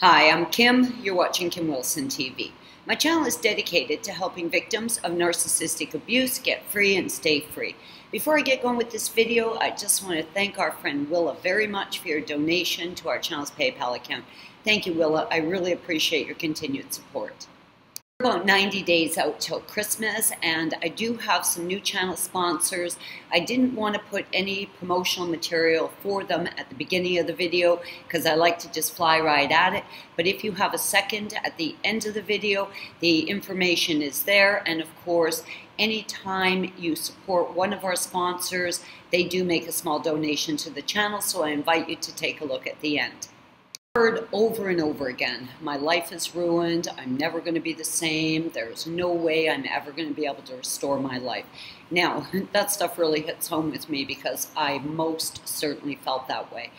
Hi, I'm Kim. You're watching Kim Wilson TV. My channel is dedicated to helping victims of narcissistic abuse get free and stay free. Before I get going with this video, I just want to thank our friend Willa very much for your donation to our channel's PayPal account. Thank you, Willa. I really appreciate your continued support. We're about 90 days out till Christmas, and I do have some new channel sponsors. I didn't want to put any promotional material for them at the beginning of the video because I like to just fly right at it. But if you have a second at the end of the video, the information is there. And of course, anytime you support one of our sponsors, they do make a small donation to the channel, so I invite you to take a look at the end. Heard over and over again, my life is ruined, I'm never going to be the same, there's no way I'm ever going to be able to restore my life. Now, that stuff really hits home with me because I most certainly felt that way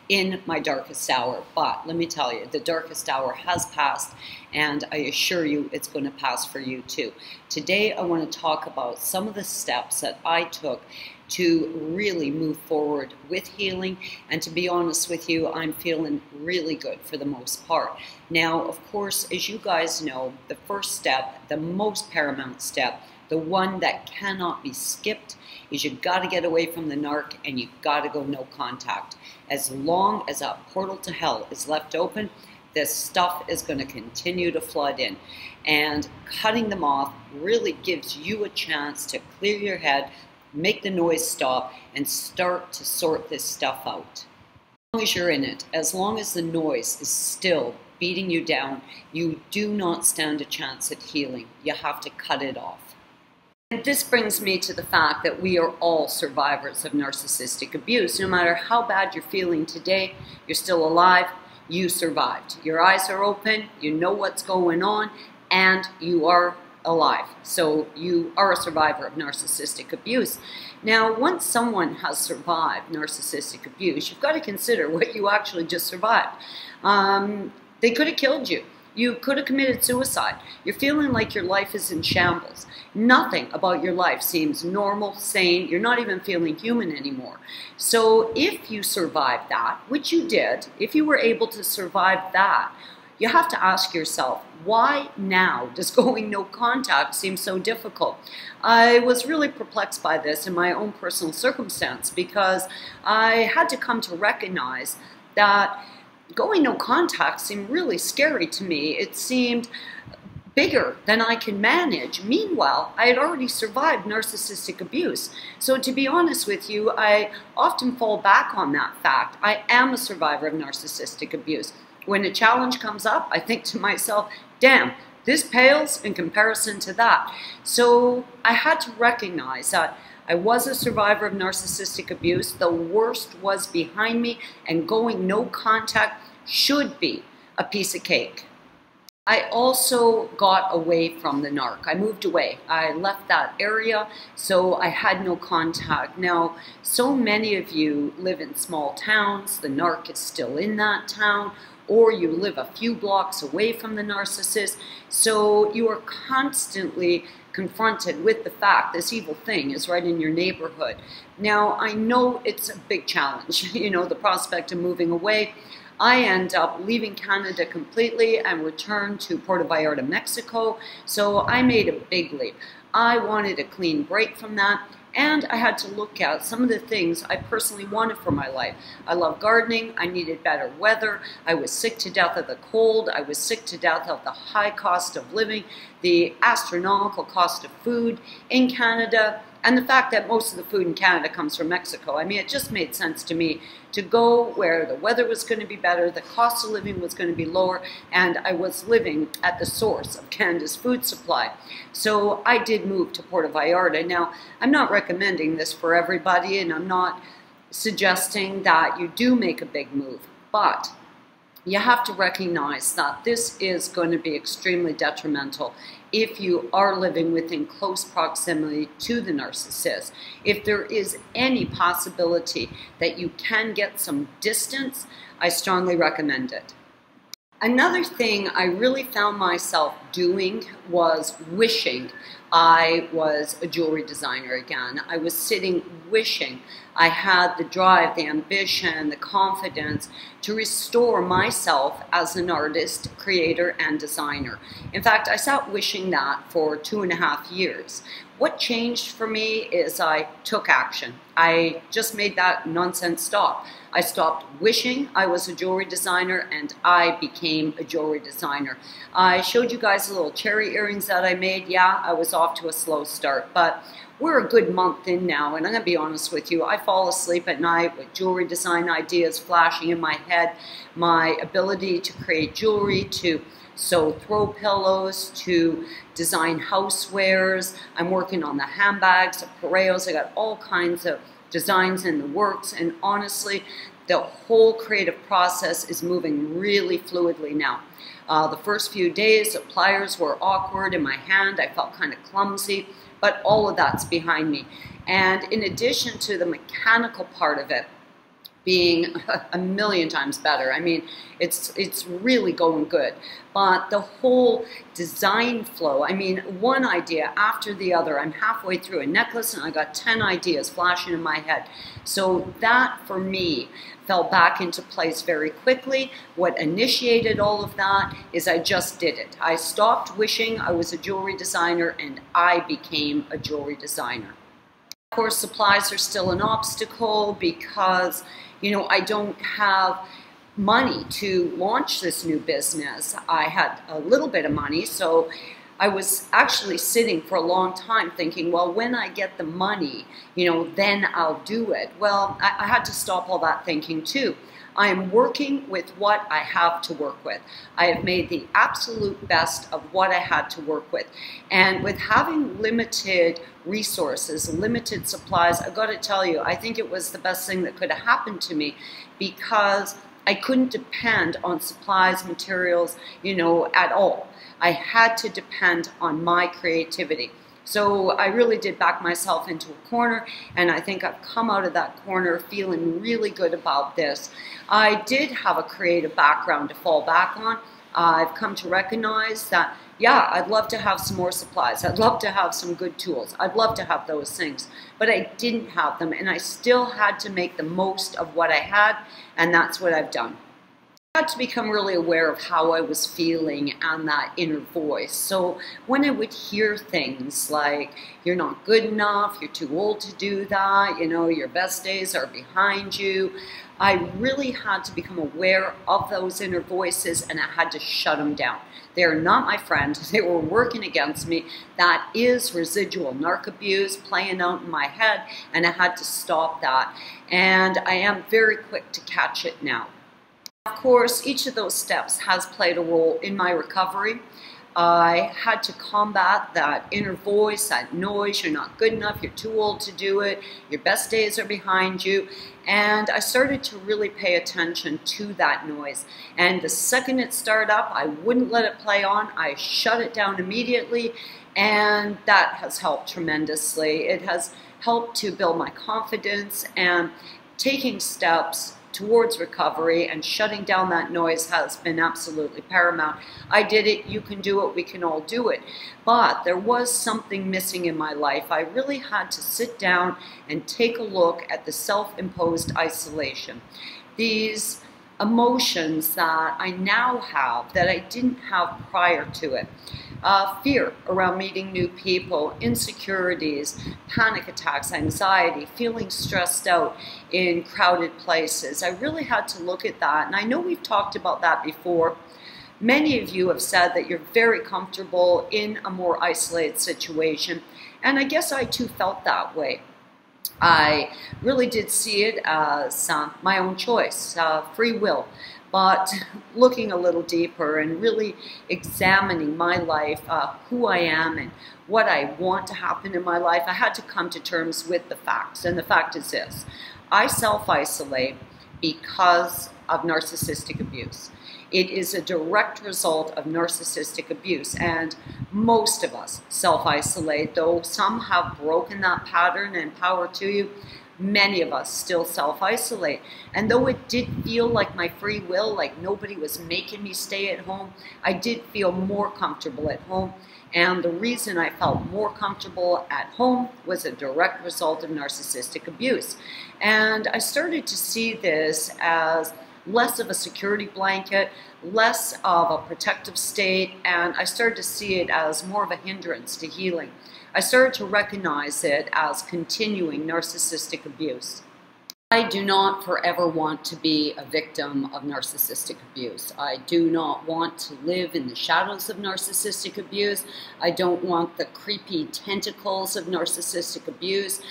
in my darkest hour. But let me tell you, the darkest hour has passed, and I assure you it's going to pass for you too. Today I want to talk about some of the steps that I took to really move forward with healing, and to be honest with you, I'm feeling really good for the most part. Now, of course, as you guys know, the first step, the most paramount step, the one that cannot be skipped, is you got to get away from the narc and you got to go no contact. As long as a portal to hell is left open, this stuff is going to continue to flood in. And cutting them off really gives you a chance to clear your head, make the noise stop, and start to sort this stuff out. As long as you're in it, as long as the noise is still beating you down, you do not stand a chance at healing. You have to cut it off. And this brings me to the fact that we are all survivors of narcissistic abuse. No matter how bad you're feeling today, you're still alive, you survived. Your eyes are open, you know what's going on, and you are alive. So you are a survivor of narcissistic abuse. Now, once someone has survived narcissistic abuse, you've got to consider what you actually just survived. They could have killed you. You could have committed suicide. You're feeling like your life is in shambles. Nothing about your life seems normal, sane. You're not even feeling human anymore. So if you survived that, which you did, if you were able to survive that, you have to ask yourself, why now does going no contact seem so difficult? I was really perplexed by this in my own personal circumstance because I had to come to recognize that going no contact seemed really scary to me. It seemed bigger than I can manage. Meanwhile, I had already survived narcissistic abuse. So to be honest with you, I often fall back on that fact. I am a survivor of narcissistic abuse. When a challenge comes up, I think to myself, damn, this pales in comparison to that. So I had to recognize that I was a survivor of narcissistic abuse. The worst was behind me, and going no contact should be a piece of cake. I also got away from the narc. I moved away. I left that area, so I had no contact. Now, so many of you live in small towns. The narc is still in that town, or you live a few blocks away from the narcissist, so you are constantly confronted with the fact this evil thing is right in your neighborhood. Now, I know it's a big challenge, you know, the prospect of moving away. I end up leaving Canada completely and returned to Puerto Vallarta, Mexico, so I made a big leap. I wanted a clean break from that, and I had to look at some of the things I personally wanted for my life. I love gardening. I needed better weather. I was sick to death of the cold. I was sick to death of the high cost of living, the astronomical cost of food in Canada, and the fact that most of the food in Canada comes from Mexico. I mean, it just made sense to me to go where the weather was going to be better, the cost of living was going to be lower, and I was living at the source of Canada's food supply. So I did move to Puerto Vallarta. Now, I'm not recommending this for everybody, and I'm not suggesting that you do make a big move, but you have to recognize that this is going to be extremely detrimental if you are living within close proximity to the narcissist. If there is any possibility that you can get some distance, I strongly recommend it. Another thing I really found myself doing was wishing I was a jewelry designer again. I was sitting wishing I had the drive, the ambition, the confidence to restore myself as an artist, creator, and designer. In fact, I sat wishing that for 2.5 years. What changed for me is I took action. I just made that nonsense stop. I stopped wishing I was a jewelry designer and I became a jewelry designer. I showed you guys the little cherry earrings that I made. Yeah, I was off to a slow start, but we're a good month in now, and I'm going to be honest with you. I fall asleep at night with jewelry design ideas flashing in my head. My ability to create jewelry, to sew throw pillows, to design housewares. I'm working on the handbags, the pareos. I got all kinds of designs in the works, and honestly, the whole creative process is moving really fluidly now. The first few days, the pliers were awkward in my hand. I felt kind of clumsy, but all of that's behind me. And in addition to the mechanical part of it being a million times better, I mean, it's really going good. But the whole design flow, I mean, one idea after the other. I'm halfway through a necklace and I got 10 ideas flashing in my head. So that, for me, fell back into place very quickly. What initiated all of that is I just did it. I stopped wishing I was a jewelry designer and I became a jewelry designer. Of course, supplies are still an obstacle because, you know, I don't have money to launch this new business. I had a little bit of money, so I was actually sitting for a long time thinking, well, when I get the money, you know, then I'll do it. Well, I had to stop all that thinking too. I am working with what I have to work with. I have made the absolute best of what I had to work with. And with having limited resources, limited supplies, I've got to tell you, I think it was the best thing that could have happened to me because I couldn't depend on supplies, materials, you know, at all. I had to depend on my creativity. So I really did back myself into a corner, and I think I've come out of that corner feeling really good about this. I did have a creative background to fall back on. I've come to recognize that, yeah, I'd love to have some more supplies. I'd love to have some good tools. I'd love to have those things, but I didn't have them, and I still had to make the most of what I had, and that's what I've done. I had to become really aware of how I was feeling and that inner voice. So when I would hear things like, you're not good enough, you're too old to do that, you know, your best days are behind you, I really had to become aware of those inner voices, and I had to shut them down. They're not my friend. They were working against me. That is residual narc abuse playing out in my head, and I had to stop that. And I am very quick to catch it now. Of course, each of those steps has played a role in my recovery. I had to combat that inner voice, that noise, you're not good enough, you're too old to do it, your best days are behind you. And I started to really pay attention to that noise. And the second it started up, I wouldn't let it play on. I shut it down immediately, and that has helped tremendously. It has helped to build my confidence, and taking steps towards recovery and shutting down that noise has been absolutely paramount. I did it, you can do it, we can all do it. But there was something missing in my life. I really had to sit down and take a look at the self-imposed isolation. These emotions that I now have that I didn't have prior to it. Fear around meeting new people, insecurities, panic attacks, anxiety, feeling stressed out in crowded places. I really had to look at that, and I know we've talked about that before. Many of you have said that you're very comfortable in a more isolated situation, and I guess I too felt that way. I really did see it as my own choice, free will. But looking a little deeper and really examining my life, who I am and what I want to happen in my life, I had to come to terms with the facts. And the fact is this: I self-isolate because of narcissistic abuse. It is a direct result of narcissistic abuse, and most of us self-isolate, though some have broken that pattern, and power to you. many of us still self-isolate. And though it did feel like my free will, like nobody was making me stay at home, I did feel more comfortable at home. And the reason I felt more comfortable at home was a direct result of narcissistic abuse. And I started to see this as less of a security blanket, less of a protective state, and I started to see it as more of a hindrance to healing. I started to recognize it as continuing narcissistic abuse. I do not forever want to be a victim of narcissistic abuse. I do not want to live in the shadows of narcissistic abuse. I don't want the creepy tentacles of narcissistic abuse,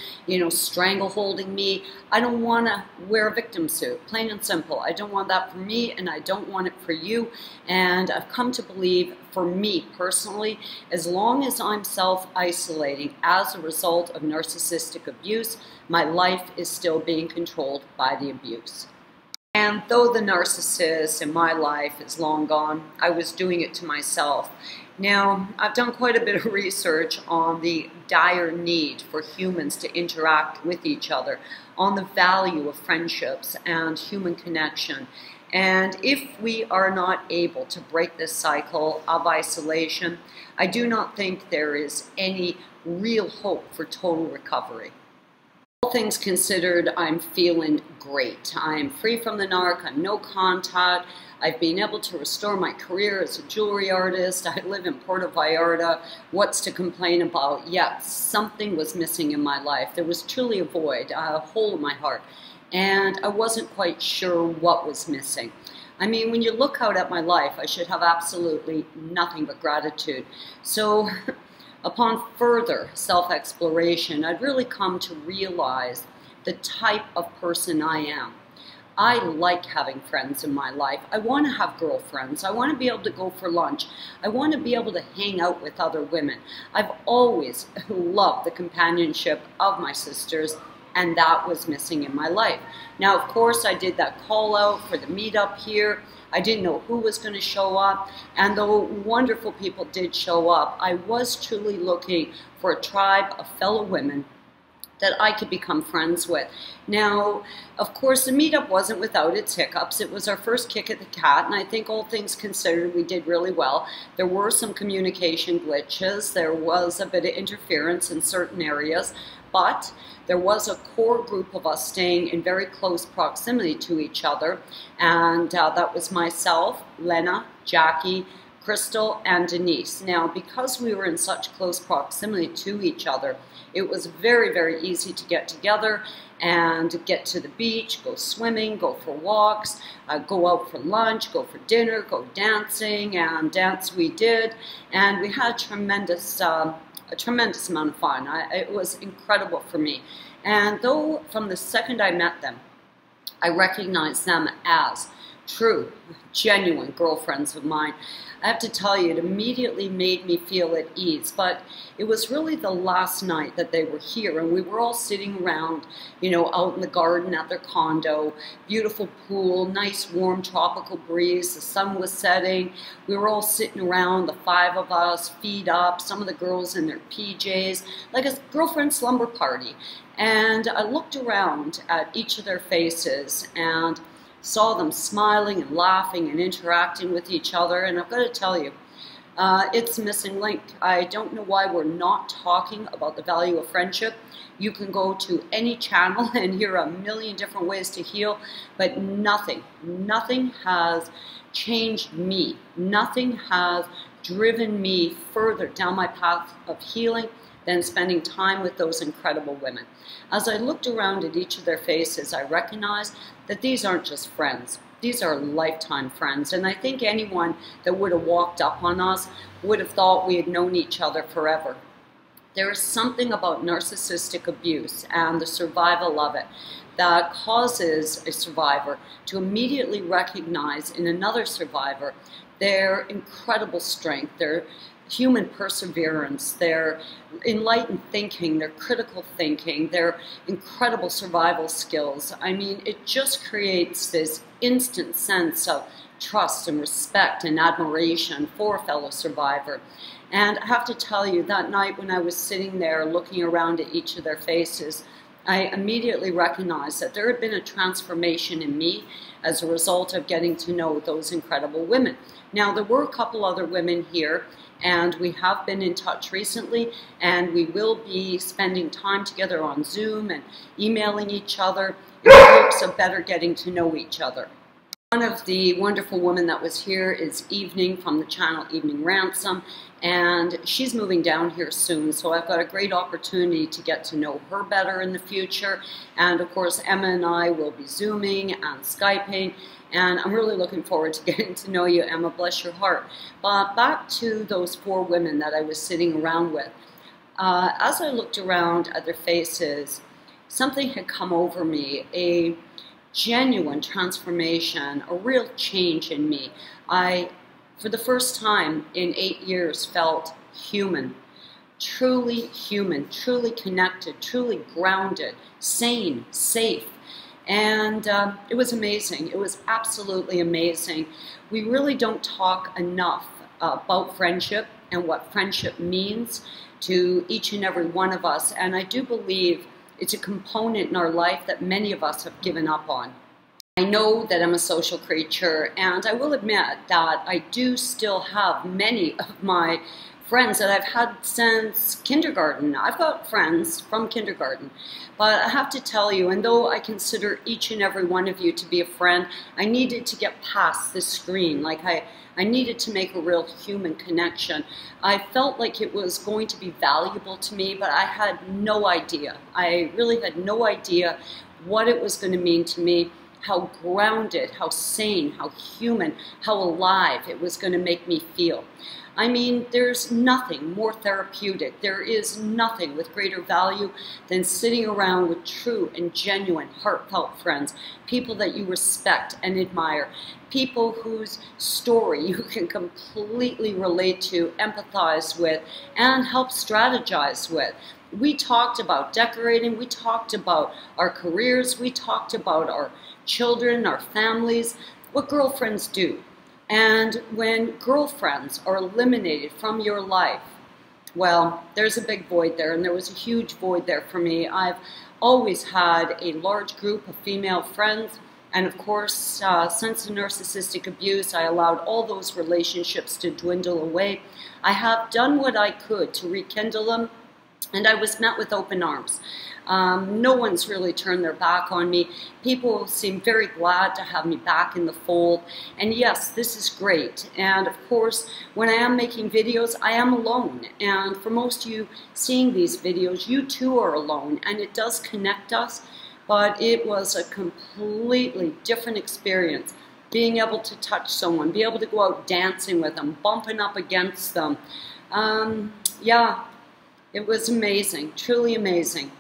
strangle holding me. I don't want to wear a victim suit, plain and simple. I don't want that for me, and I don't want it for you. And I've come to believe, for me personally, as long as I'm self-isolating as a result of narcissistic abuse, my life is still being controlled by the abuse. And though the narcissist in my life is long gone, I was doing it to myself. Now, I've done quite a bit of research on the dire need for humans to interact with each other, on the value of friendships and human connection. And if we are not able to break this cycle of isolation, I do not think there is any real hope for total recovery. All things considered, I'm feeling great. I'm free from the narc, I'm no contact. I've been able to restore my career as a jewelry artist. I live in Puerto Vallarta. What's to complain about? Yes, something was missing in my life. There was truly a void, a hole in my heart. And I wasn't quite sure what was missing. I mean, when you look out at my life, I should have absolutely nothing but gratitude. So upon further self-exploration, I'd really come to realize the type of person I am. I like having friends in my life. I want to have girlfriends. I want to be able to go for lunch. I want to be able to hang out with other women. I've always loved the companionship of my sisters, and that was missing in my life. Now, of course, I did that call out for the meetup here. I didn't know who was going to show up, and though wonderful people did show up, I was truly looking for a tribe of fellow women that I could become friends with. Now, of course, the meetup wasn't without its hiccups. It was our first kick at the cat, and I think all things considered, we did really well. There were some communication glitches. There was a bit of interference in certain areas, but there was a core group of us staying in very close proximity to each other, and that was myself, Lena, Jackie, Crystal, and Denise. Now, because we were in such close proximity to each other, it was very, very easy to get together and get to the beach, go swimming, go for walks, go out for lunch, go for dinner, go dancing, and dance we did. And we had a tremendous amount of fun. It was incredible for me. And though from the second I met them, I recognized them as true, genuine girlfriends of mine, I have to tell you, it immediately made me feel at ease. But it was really the last night that they were here, and we were all sitting around, out in the garden at their condo, beautiful pool, nice warm tropical breeze, the sun was setting. We were all sitting around, the five of us, feet up, some of the girls in their PJs, like a girlfriend slumber party. And I looked around at each of their faces and saw them smiling and laughing and interacting with each other, and I've got to tell you, it's a missing link. I don't know why we're not talking about the value of friendship. You can go to any channel and hear a million different ways to heal, but nothing has changed me. Nothing has driven me further down my path of healing than spending time with those incredible women. As I looked around at each of their faces, I recognized that these aren't just friends. These are lifetime friends. And I think anyone that would have walked up on us would have thought we had known each other forever. There is something about narcissistic abuse and the survival of it that causes a survivor to immediately recognize in another survivor their incredible strength, their human perseverance, their enlightened thinking, their critical thinking, their incredible survival skills. I mean, it just creates this instant sense of trust and respect and admiration for a fellow survivor. And I have to tell you, that night when I was sitting there looking around at each of their faces, I immediately recognized that there had been a transformation in me as a result of getting to know those incredible women. Now, there were a couple other women here, and we have been in touch recently, and we will be spending time together on Zoom and emailing each other in the hopes of better getting to know each other. One of the wonderful women that was here is Evening from the channel Evening Ransom, and she's moving down here soon, so I've got a great opportunity to get to know her better in the future. And of course, Emma and I will be Zooming and Skyping, and I'm really looking forward to getting to know you, Emma, bless your heart. But back to those 4 women that I was sitting around with. As I looked around at their faces, something had come over me, a genuine transformation, a real change in me. I, for the first time in 8 years, felt human, truly connected, truly grounded, sane, safe. And it was amazing. It was absolutely amazing. We really don't talk enough about friendship and what friendship means to each and every one of us. And I do believe it's a component in our life that many of us have given up on. I know that I'm a social creature, and I will admit that I do still have many of my friends that I've had since kindergarten. I've got friends from kindergarten, but I have to tell you, and though I consider each and every one of you to be a friend, I needed to get past this screen. Like I needed to make a real human connection. I felt like it was going to be valuable to me, but I had no idea. I really had no idea what it was going to mean to me, how grounded, how sane, how human, how alive it was going to make me feel. I mean, there's nothing more therapeutic. There is nothing with greater value than sitting around with true and genuine, heartfelt friends, people that you respect and admire, people whose story you can completely relate to, empathize with, and help strategize with. We talked about decorating, we talked about our careers, we talked about our children, our families, what girlfriends do. And when girlfriends are eliminated from your life, well, there's a big void there, and there was a huge void there for me. I've always had a large group of female friends, and of course, since the narcissistic abuse, I allowed all those relationships to dwindle away. I have done what I could to rekindle them, and I was met with open arms. No one's really turned their back on me. People seem very glad to have me back in the fold. And yes, this is great. And of course, when I am making videos, I am alone. And for most of you seeing these videos, you too are alone. And it does connect us, but it was a completely different experience. Being able to touch someone, be able to go out dancing with them, bumping up against them. Yeah, it was amazing, truly amazing.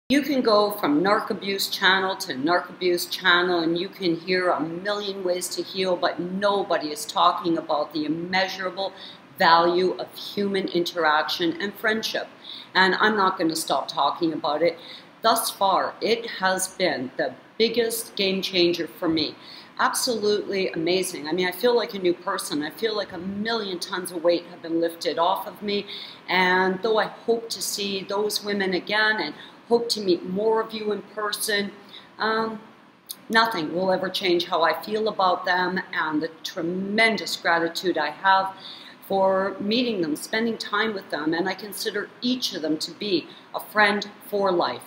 You can go from narc abuse channel to narc abuse channel, and you can hear a million ways to heal, but nobody is talking about the immeasurable value of human interaction and friendship. And I'm not going to stop talking about it. Thus far, it has been the biggest game changer for me. Absolutely amazing. I mean, I feel like a new person. I feel like 1,000,000 tons of weight have been lifted off of me. And though I hope to see those women again and hope to meet more of you in person, nothing will ever change how I feel about them and the tremendous gratitude I have for meeting them, spending time with them, and I consider each of them to be a friend for life.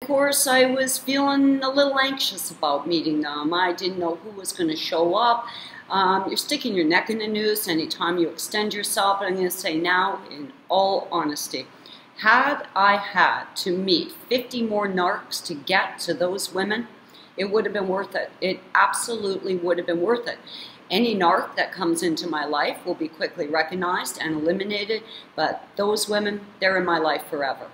Of course, I was feeling a little anxious about meeting them. I didn't know who was going to show up. You're sticking your neck in the noose anytime you extend yourself, but I'm going to say now, in all honesty, had I had to meet 50 more narcs to get to those women, it would have been worth it. It absolutely would have been worth it. Any narc that comes into my life will be quickly recognized and eliminated, but those women, they're in my life forever.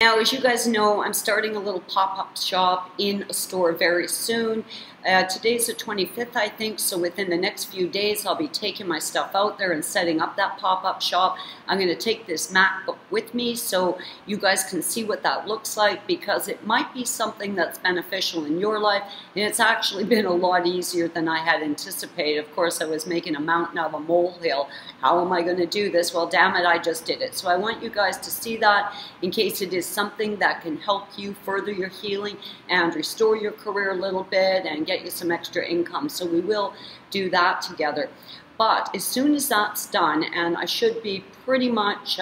Now, as you guys know, I'm starting a little pop-up shop in a store very soon. Today's the 25th, I think, so within the next few days I'll be taking my stuff out there and setting up that pop-up shop. I'm going to take this MacBook with me so you guys can see what that looks like, because it might be something that's beneficial in your life, and it's actually been a lot easier than I had anticipated. Of course, I was making a mountain out of a molehill. How am I going to do this? Well, damn it, I just did it. So I want you guys to see that in case it is something that can help you further your healing and restore your career a little bit and get you some extra income. So we will do that together. But as soon as that's done, and I should be pretty much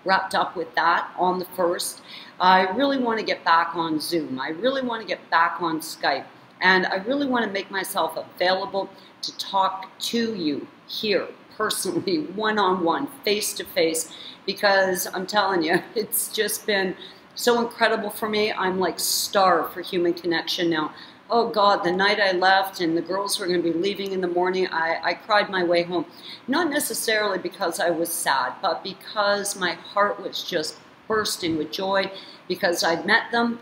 wrapped up with that on the 1st, I really want to get back on Zoom. I really want to get back on Skype. And I really want to make myself available to talk to you here personally, one-on-one, face-to-face, because I'm telling you, it's just been so incredible for me. I'm like starved for human connection now. Oh God, the night I left and the girls were going to be leaving in the morning, I cried my way home. Not necessarily because I was sad, but because my heart was just bursting with joy because I'd met them.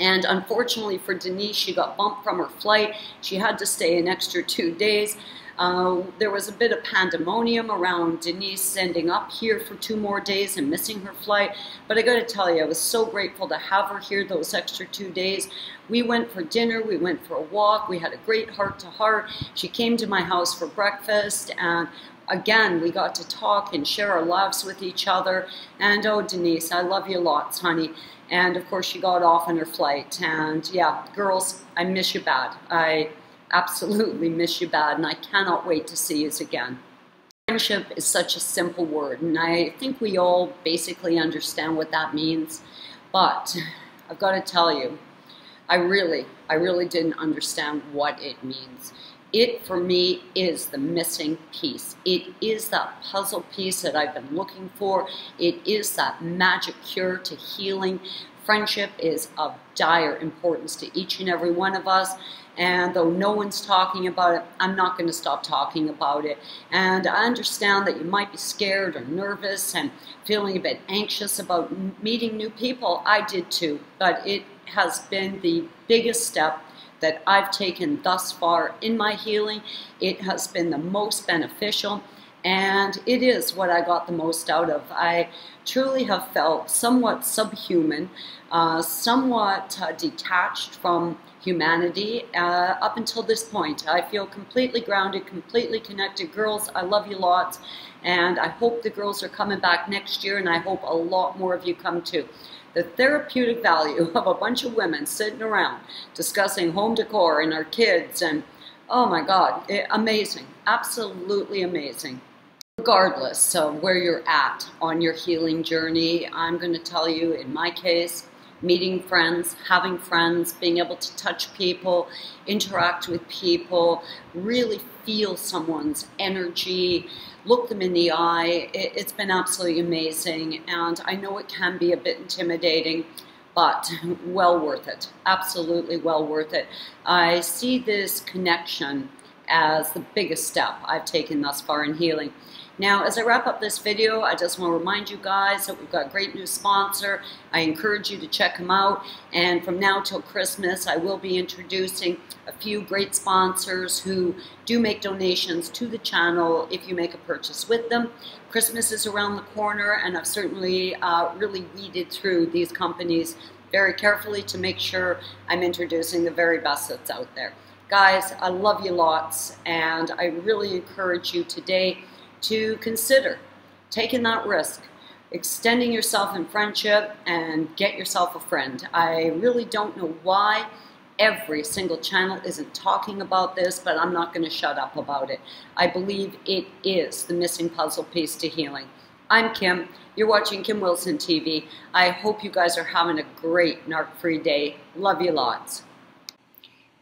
And unfortunately for Denise, she got bumped from her flight. She had to stay an extra 2 days. There was a bit of pandemonium around Denise ending up here for 2 more days and missing her flight. But I got to tell you, I was so grateful to have her here those extra 2 days. We went for dinner, we went for a walk, we had a great heart-to-heart. She came to my house for breakfast, and again, we got to talk and share our lives with each other. And oh, Denise, I love you lots, honey. And of course, she got off on her flight. And yeah, girls, I miss you bad. I absolutely miss you bad, and I cannot wait to see you again. Friendship is such a simple word, and I think we all basically understand what that means. But I've got to tell you, I really didn't understand what it means. It, for me, is the missing piece. It is that puzzle piece that I've been looking for. It is that magic cure to healing. Friendship is of dire importance to each and every one of us. And though no one's talking about it, I'm not going to stop talking about it. And I understand that you might be scared or nervous and feeling a bit anxious about meeting new people. I did too. But it has been the biggest step that I've taken thus far in my healing. It has been the most beneficial, and it is what I got the most out of. I truly have felt somewhat subhuman, somewhat detached from humanity up until this point. I feel completely grounded, completely connected. Girls, I love you lots, and I hope the girls are coming back next year, and I hope a lot more of you come too. The therapeutic value of a bunch of women sitting around discussing home decor and our kids, and oh my God, amazing, absolutely amazing. Regardless of where you're at on your healing journey, I'm going to tell you, in my case, meeting friends, having friends, being able to touch people, interact with people, really feel someone's energy, look them in the eye. It's been absolutely amazing, and I know it can be a bit intimidating, but well worth it, absolutely well worth it. I see this connection as the biggest step I've taken thus far in healing. Now, as I wrap up this video, I just want to remind you guys that we've got a great new sponsor. I encourage you to check them out. And from now till Christmas, I will be introducing a few great sponsors who do make donations to the channel if you make a purchase with them. Christmas is around the corner, and I've certainly really weeded through these companies very carefully to make sure I'm introducing the very best that's out there. Guys, I love you lots, and I really encourage you today to consider taking that risk, extending yourself in friendship, and get yourself a friend. I really don't know why every single channel isn't talking about this, but I'm not going to shut up about it. I believe it is the missing puzzle piece to healing. I'm Kim. You're watching Kim Wilson TV. I hope you guys are having a great narc-free day. Love you lots.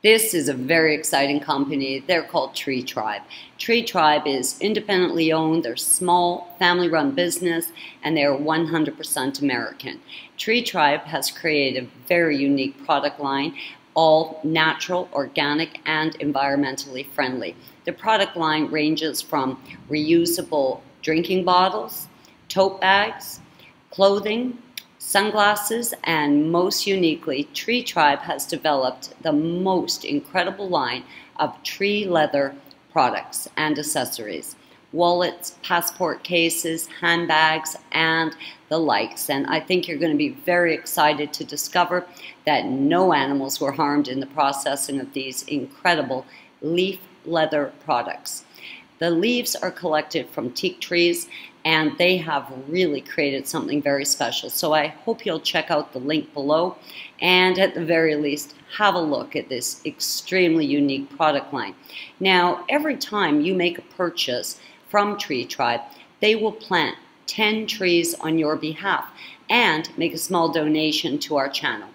This is a very exciting company. They're called Tree Tribe. Tree Tribe is independently owned. They're small, family-run business, and they're 100% American. Tree Tribe has created a very unique product line, all natural, organic, and environmentally friendly. The product line ranges from reusable drinking bottles, tote bags, clothing, sunglasses, and most uniquely, Tree Tribe has developed the most incredible line of tree leather products and accessories. Wallets, passport cases, handbags, and the likes. And I think you're going to be very excited to discover that no animals were harmed in the processing of these incredible leaf leather products. The leaves are collected from teak trees, and they have really created something very special. So I hope you'll check out the link below, and at the very least, have a look at this extremely unique product line. Now, every time you make a purchase from Tree Tribe, they will plant 10 trees on your behalf and make a small donation to our channel.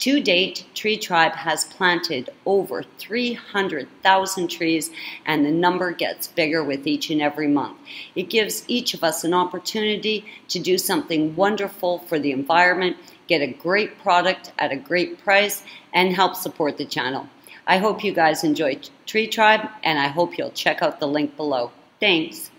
To date, Tree Tribe has planted over 300,000 trees, and the number gets bigger with each and every month. It gives each of us an opportunity to do something wonderful for the environment, get a great product at a great price, and help support the channel. I hope you guys enjoy Tree Tribe, and I hope you'll check out the link below. Thanks.